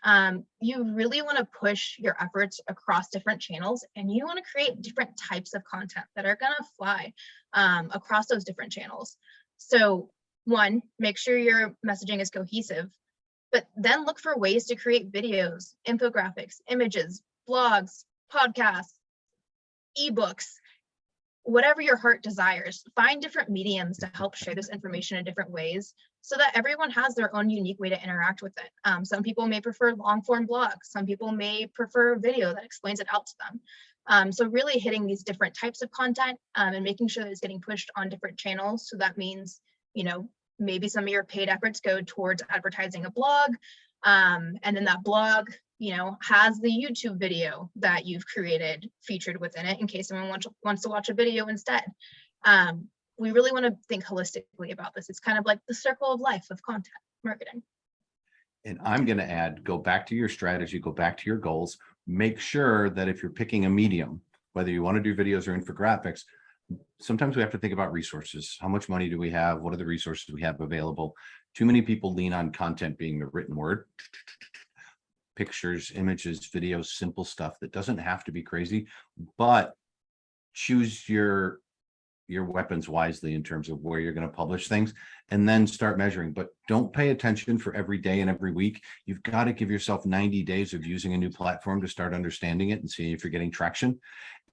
You really want to push your efforts across different channels, and you want to create different types of content that are going to fly across those different channels. So one, make sure your messaging is cohesive, but then look for ways to create videos, infographics, images, blogs, podcasts, ebooks, whatever your heart desires. Find different mediums to help share this information in different ways so that everyone has their own unique way to interact with it. Some people may prefer long form blogs. Some people may prefer video that explains it out to them. So really hitting these different types of content and making sure that it's getting pushed on different channels. So that means, maybe some of your paid efforts go towards advertising a blog, and then that blog has the YouTube video that you've created featured within it in case someone wants to watch a video instead. We really want to think holistically about this. It's kind of like the circle of life of content marketing. And I'm going to add, go back to your strategy, go back to your goals. Make sure that if you're picking a medium, whether you want to do videos or infographics, sometimes we have to think about resources. How much money do we have? What are the resources we have available? Too many people lean on content being the written word. Pictures, images, videos, simple stuff that doesn't have to be crazy, but choose your weapons wisely in terms of where you're going to publish things, and then start measuring. But don't pay attention for every day and every week. You've got to give yourself 90 days of using a new platform to start understanding it and see if you're getting traction.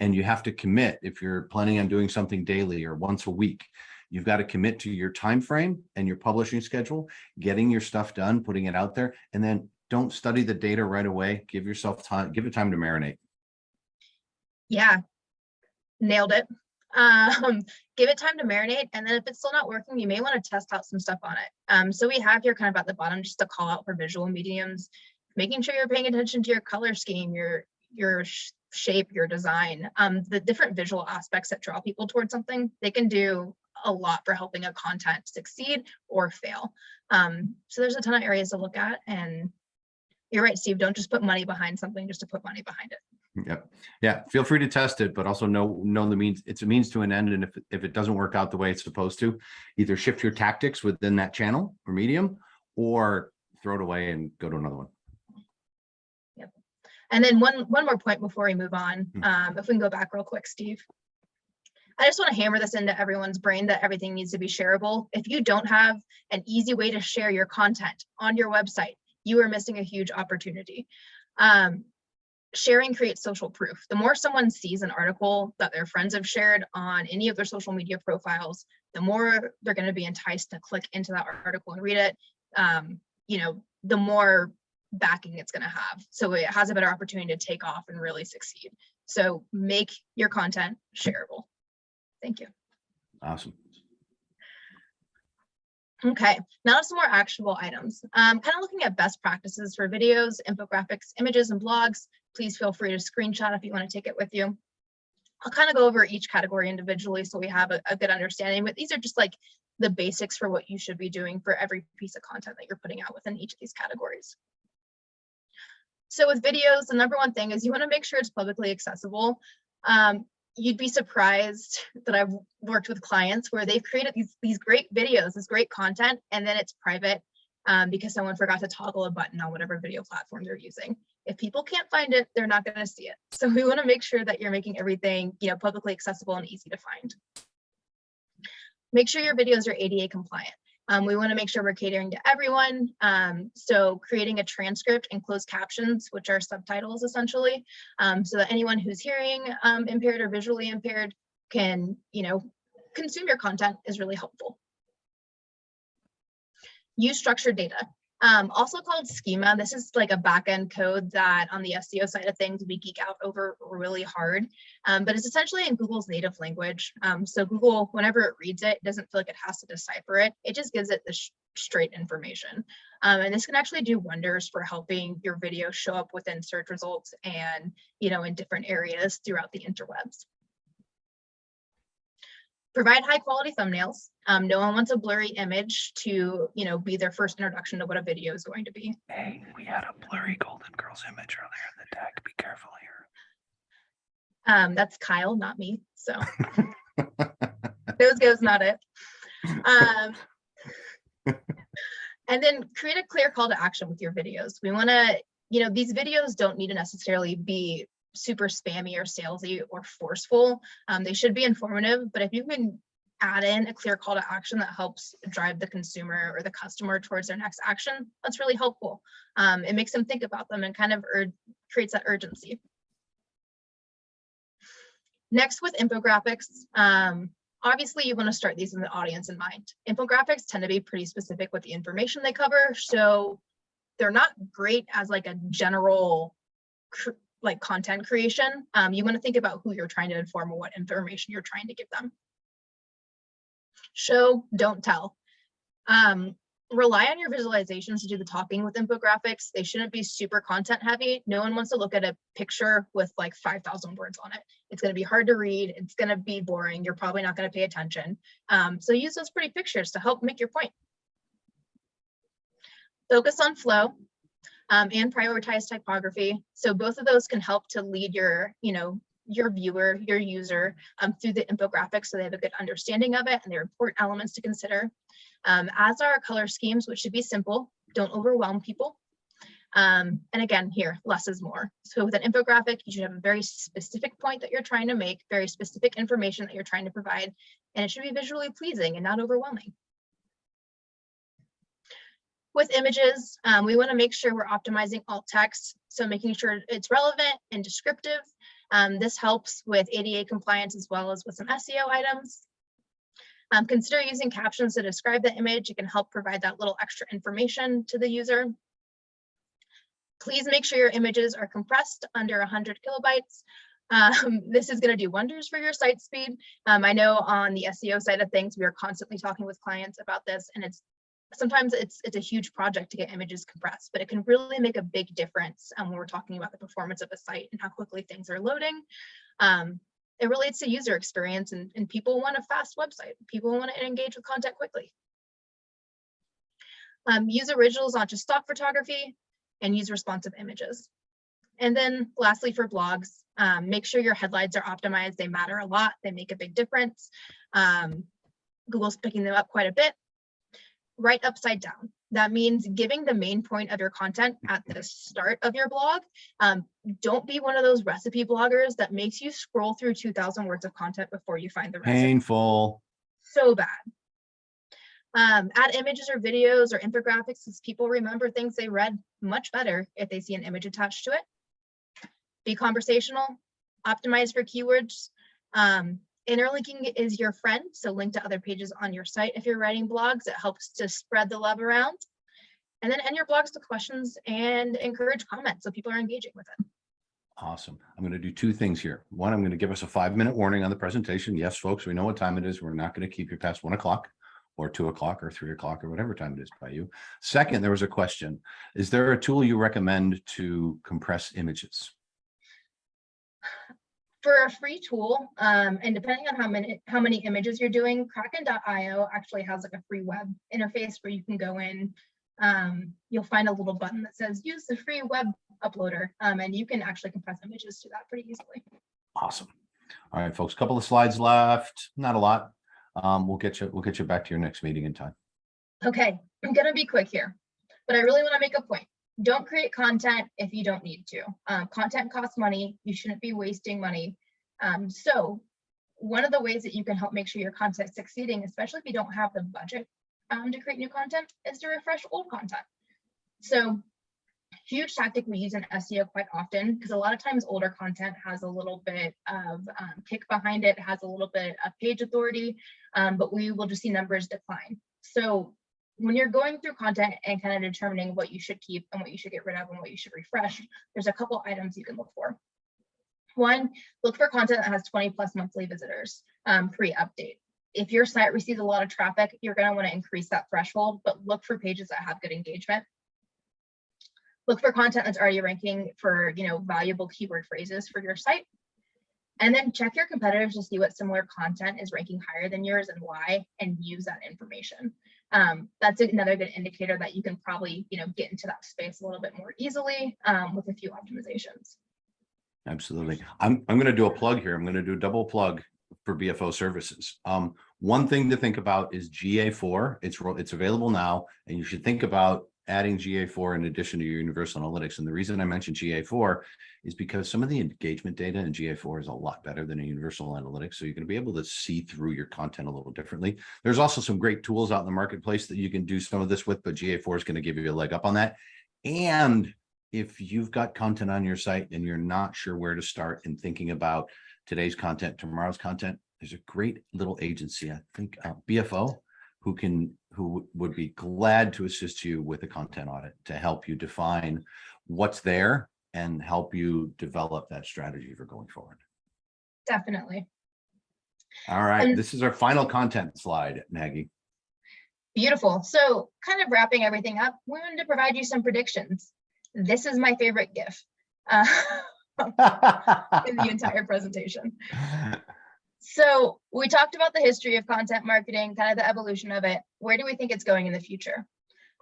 And you have to commit. If you're planning on doing something daily or once a week, you've got to commit to your time frame and your publishing schedule, getting your stuff done, putting it out there, and then don't study the data right away. Give yourself time, give it time to marinate. Yeah, nailed it. Give it time to marinate. And then if it's still not working, you may want to test out some stuff on it. So we have here kind of at the bottom, just a call out for visual mediums, making sure you're paying attention to your color scheme, your shape, your design, the different visual aspects that draw people towards something. They can do a lot for helping a content succeed or fail. So there's a ton of areas to look at, and you're right, Steve, don't just put money behind something just to put money behind it. Yep. Yeah. Feel free to test it, but also know the means. It's a means to an end. And if it doesn't work out the way it's supposed to, either shift your tactics within that channel or medium, or throw it away and go to another one. Yep. And then one more point before we move on, if we can go back real quick, Steve. I just want to hammer this into everyone's brain that everything needs to be shareable. If you don't have an easy way to share your content on your website, you are missing a huge opportunity. Sharing creates social proof. The more someone sees an article that their friends have shared on any of their social media profiles, the more they're going to be enticed to click into that article and read it. You know, the more backing it's going to have. So it has a better opportunity to take off and really succeed. So make your content shareable. Thank you. Awesome. Okay, now some more actionable items. Kind of looking at best practices for videos, infographics, images, and blogs. Please feel free to screenshot if you want to take it with you. I'll kind of go over each category individually so we have a good understanding, but these are just like the basics for what you should be doing for every piece of content that you're putting out within each of these categories. So with videos, the number one thing is you want to make sure it's publicly accessible. You'd be surprised that I've worked with clients where they've created these great videos, this great content, and then it's private because someone forgot to toggle a button on whatever video platform they're using. If people can't find it, they're not going to see it. So we want to make sure that you're making everything, you know, publicly accessible and easy to find. Make sure your videos are ADA compliant. We want to make sure we're catering to everyone. So creating a transcript and closed captions, which are subtitles essentially, so that anyone who's hearing impaired or visually impaired can, you know, consume your content is really helpful. Use structured data. Also called schema. This is like a back-end code that on the SEO side of things we geek out over really hard, but it's essentially in Google's native language. So Google, whenever it reads it, doesn't feel like it has to decipher it. It just gives it the straight information. And this can actually do wonders for helping your video show up within search results and, you know, in different areas throughout the interwebs. Provide high quality thumbnails. No one wants a blurry image to, you know, be their first introduction to what a video is going to be. Hey, we had a blurry Golden Girls image earlier in the deck. Be careful here. That's Kyle, not me. So those goes not it. And then create a clear call to action with your videos. We want to, you know, these videos don't need to necessarily be super spammy or salesy or forceful. They should be informative, but if you can add in a clear call to action that helps drive the consumer or the customer towards their next action, that's really helpful. It makes them think about them and kind of creates that urgency. Next, with infographics, obviously you want to start these in the audience in mind. Infographics tend to be pretty specific with the information they cover, so they're not great as like a general like content creation. You want to think about who you're trying to inform or what information you're trying to give them. Show, don't tell. Rely on your visualizations to do the talking with infographics. They shouldn't be super content heavy. No one wants to look at a picture with like 5,000 words on it. It's going to be hard to read. It's going to be boring. You're probably not going to pay attention. So use those pretty pictures to help make your point. Focus on flow. And prioritize typography. So both of those can help to lead your, you know, your viewer, your user through the infographics so they have a good understanding of it and there are important elements to consider. As are our color schemes, which should be simple, don't overwhelm people. And again, here, less is more. So with an infographic, you should have a very specific point that you're trying to make, very specific information that you're trying to provide, and it should be visually pleasing and not overwhelming. With images, we want to make sure we're optimizing alt text, so making sure it's relevant and descriptive. This helps with ADA compliance as well as with some SEO items. Consider using captions to describe the image. It can help provide that little extra information to the user. Please make sure your images are compressed under 100 kilobytes. This is going to do wonders for your site speed. I know on the SEO side of things, we are constantly talking with clients about this, and sometimes it's a huge project to get images compressed, but it can really make a big difference when we're talking about the performance of a site and how quickly things are loading. It relates to user experience, and people want a fast website. People want to engage with content quickly. Use originals, not just stock photography, and use responsive images. And then lastly, for blogs, make sure your headlines are optimized. They matter a lot. They make a big difference. Google's picking them up quite a bit. Write upside down. That means giving the main point of your content at the start of your blog, don't be one of those recipe bloggers that makes you scroll through 2,000 words of content before you find the recipe. Painful. So bad. Add images or videos or infographics, as people remember things they read much better if they see an image attached to it. Be conversational, optimize for keywords. Interlinking is your friend, so link to other pages on your site if you're writing blogs. It helps to spread the love around. And then end your blogs with questions and encourage comments so people are engaging with it. Awesome. I'm going to do two things here. One, I'm going to give us a 5-minute warning on the presentation. Yes, folks, we know what time it is. We're not going to keep you past 1 o'clock or 2 o'clock or 3 o'clock or whatever time it is by you. Second, there was a question. Is there a tool you recommend to compress images? For a free tool, and depending on how many images you're doing, Kraken.io actually has like a free web interface where you can go in. You'll find a little button that says use the free web uploader, and you can actually compress images to that pretty easily. Awesome. All right, folks, a couple of slides left, not a lot. We'll get you back to your next meeting in time. Okay, I'm gonna be quick here, but I really want to make a point. Don't create content if you don't need to. Content costs money. You shouldn't be wasting money. So one of the ways that you can help make sure your content's succeeding, especially if you don't have the budget to create new content, is to refresh old content. So huge tactic we use in SEO quite often, because a lot of times older content has a little bit of kick behind it, has a little bit of page authority, but we will just see numbers decline. So when you're going through content and kind of determining what you should keep and what you should get rid of and what you should refresh, there's a couple items you can look for. One, look for content that has 20+ monthly visitors pre-update. If your site receives a lot of traffic, you're going to want to increase that threshold, but look for pages that have good engagement. Look for content that's already ranking for, valuable keyword phrases for your site. And then check your competitors to see what similar content is ranking higher than yours and why, and use that information. That's another good indicator that you can probably, get into that space a little bit more easily with a few optimizations. Absolutely. I'm going to do a plug here. I'm going to do a double plug for BFO services. One thing to think about is GA4. It's available now, and you should think about adding GA4 in addition to your Universal Analytics. And the reason I mentioned GA4 is because some of the engagement data in GA4 is a lot better than a Universal Analytics. So you're going to be able to see through your content a little differently. There's also some great tools out in the marketplace that you can do some of this with, but GA4 is going to give you a leg up on that. And if you've got content on your site and you're not sure where to start in thinking about today's content, tomorrow's content, there's a great little agency, I think BFO, who would be glad to assist you with a content audit to help you define what's there and help you develop that strategy for going forward. Definitely. All right, this is our final content slide, Maggie. Beautiful. So kind of wrapping everything up, we wanted to provide you some predictions. This is my favorite GIF in the entire presentation. So we talked about the history of content marketing, kind of the evolution of it. Where do we think it's going in the future?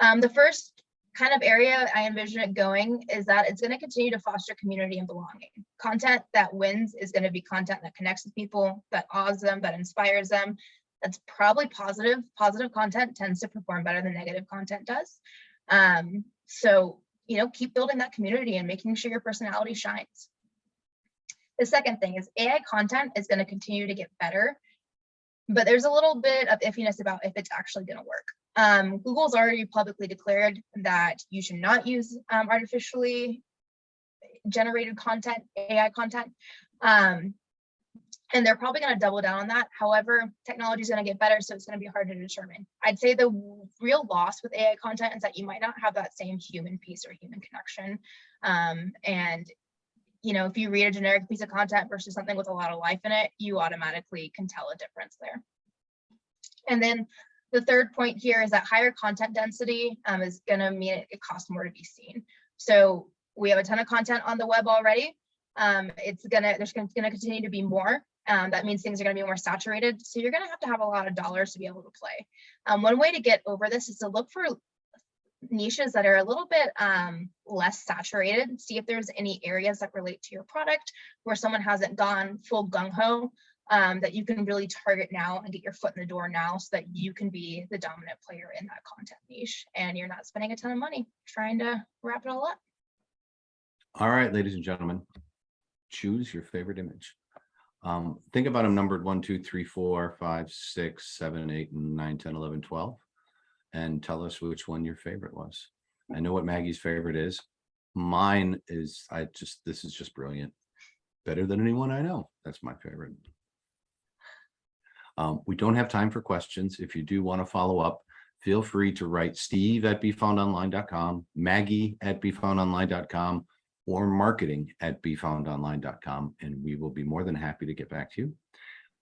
The first kind of area I envision it going is that it's going to continue to foster community and belonging. Content that wins is going to be content that connects with people, that awes them, that inspires them. That's probably positive. Positive content tends to perform better than negative content does. So, keep building that community and making sure your personality shines. The second thing is AI content is going to continue to get better, but there's a little bit of iffiness about if it's actually going to work. Google's already publicly declared that you should not use artificially generated content, AI content, and they're probably going to double down on that. However, technology is going to get better, so it's going to be hard to determine. I'd say the real loss with AI content is that you might not have that same human piece or human connection. And if you read a generic piece of content versus something with a lot of life in it, you automatically can tell a difference there. And then the third point here is that higher content density is going to mean it costs more to be seen. So we have a ton of content on the web already. There's going to continue to be more. That means things are going to be more saturated. So you're going to have a lot of dollars to be able to play. One way to get over this is to look for niches that are a little bit less saturated. See if there's any areas that relate to your product where someone hasn't gone full gung-ho, that you can really target now and get your foot in the door now so that you can be the dominant player in that content niche and you're not spending a ton of money trying to wrap it all up. All right, ladies and gentlemen, choose your favorite image. Think about them numbered 1, 2, 3, 4, 5, 6, 7, 8, 9, 10, 11, 12, and tell us which one your favorite was. I know what Maggie's favorite is. Mine is, this is just brilliant. Better than anyone I know. That's my favorite. We don't have time for questions. If you do want to follow up, feel free to write steve@befoundonline.com, maggie@befoundonline.com, or marketing@befoundonline.com, and we will be more than happy to get back to you.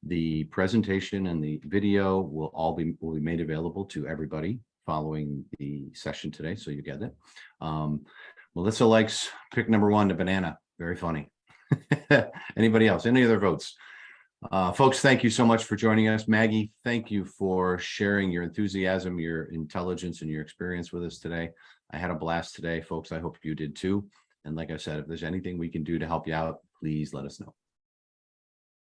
The presentation and the video will be made available to everybody following the session today, so you get it. Melissa likes pick number 1, the banana. Very funny. Anybody else? Any other votes? Folks, thank you so much for joining us. Maggie, thank you for sharing your enthusiasm, your intelligence, and your experience with us today. I had a blast today, folks. I hope you did too. And like I said, if there's anything we can do to help you out, please let us know.